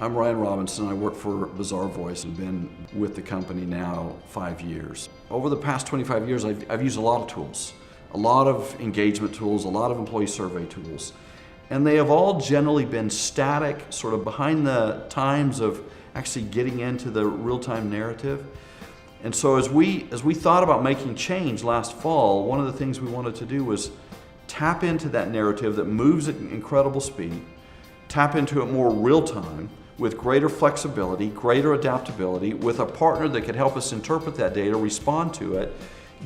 I'm Ryan Robinson. I work for Bazaarvoice and been with the company now 5 years. Over the past 25 years, I've used a lot of tools, a lot of engagement tools, a lot of employee survey tools, and they have all generally been static, sort of behind the times of actually getting into the real-time narrative. And so as we thought about making change last fall, one of the things we wanted to do was tap into that narrative that moves at incredible speed, tap into it more real time with greater flexibility, greater adaptability, with a partner that could help us interpret that data, respond to it,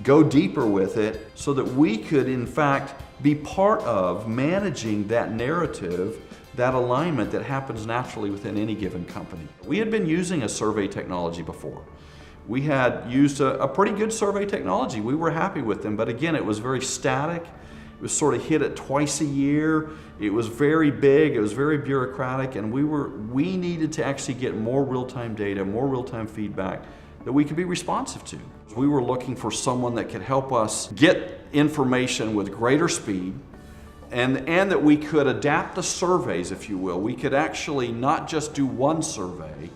go deeper with it, so that we could in fact be part of managing that narrative, that alignment that happens naturally within any given company. We had been using a survey technology before. We had used a pretty good survey technology. We were happy with them, but again, it was very static. It was sort of hit at twice a year. It was very big, it was very bureaucratic, and we needed to actually get more real-time data, more real-time feedback that we could be responsive to. We were looking for someone that could help us get information with greater speed, and that we could adapt the surveys, if you will. We could actually not just do one survey,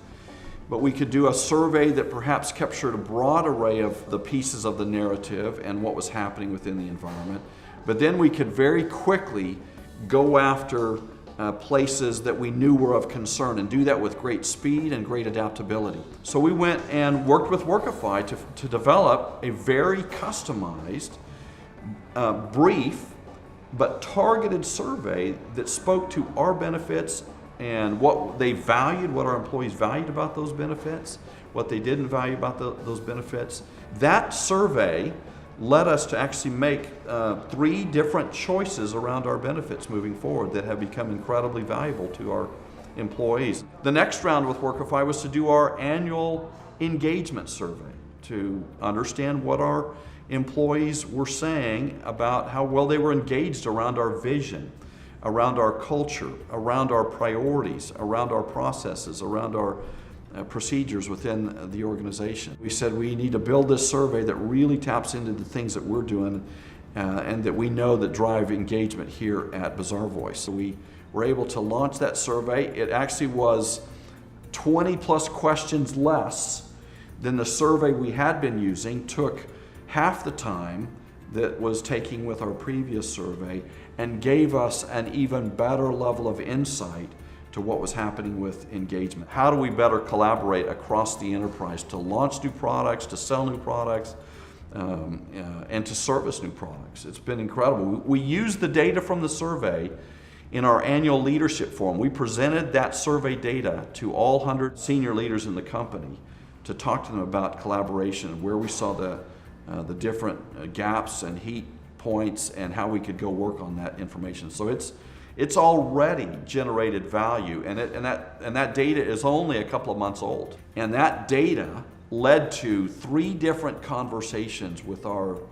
but we could do a survey that perhaps captured a broad array of the pieces of the narrative and what was happening within the environment. But then we could very quickly go after places that we knew were of concern and do that with great speed and great adaptability. So we went and worked with Workify to develop a very customized, brief, but targeted survey that spoke to our benefits and what they valued, what our employees valued about those benefits, what they didn't value about those benefits. That survey led us to actually make 3 different choices around our benefits moving forward that have become incredibly valuable to our employees. The next round with Workify was to do our annual engagement survey to understand what our employees were saying about how well they were engaged around our vision, around our culture, around our priorities, around our processes, around our procedures within the organization. We said we need to build this survey that really taps into the things that we're doing and that we know that drive engagement here at Bazaarvoice. So we were able to launch that survey. It actually was 20 plus questions less than the survey we had been using, took half the time that was taking with our previous survey, and gave us an even better level of insight to what was happening with engagement. How do we better collaborate across the enterprise to launch new products, to sell new products, and to service new products? It's been incredible. We used the data from the survey in our annual leadership forum. We presented that survey data to all 100 senior leaders in the company to talk to them about collaboration, where we saw the different gaps and heat points and how we could go work on that information. So it's already generated value, and that data is only a couple of months old. And that data led to 3 different conversations with our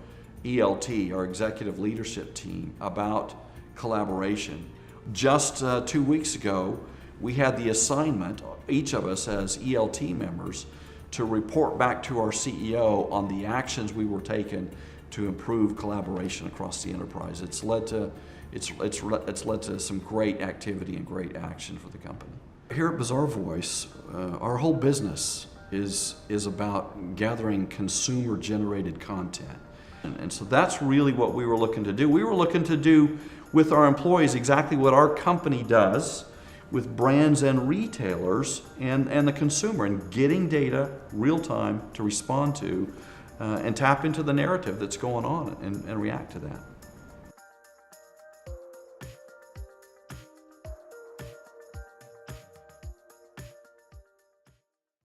ELT, our executive leadership team, about collaboration. Just 2 weeks ago, we had the assignment, each of us as ELT members, to report back to our CEO on the actions we were taking to improve collaboration across the enterprise. It's led to some great activity and great action for the company. Here at Bazaarvoice, our whole business is about gathering consumer-generated content. And so that's really what we were looking to do. We were looking to do with our employees exactly what our company does with brands and retailers and the consumer, and getting data real time to respond to and tap into the narrative that's going on and react to that.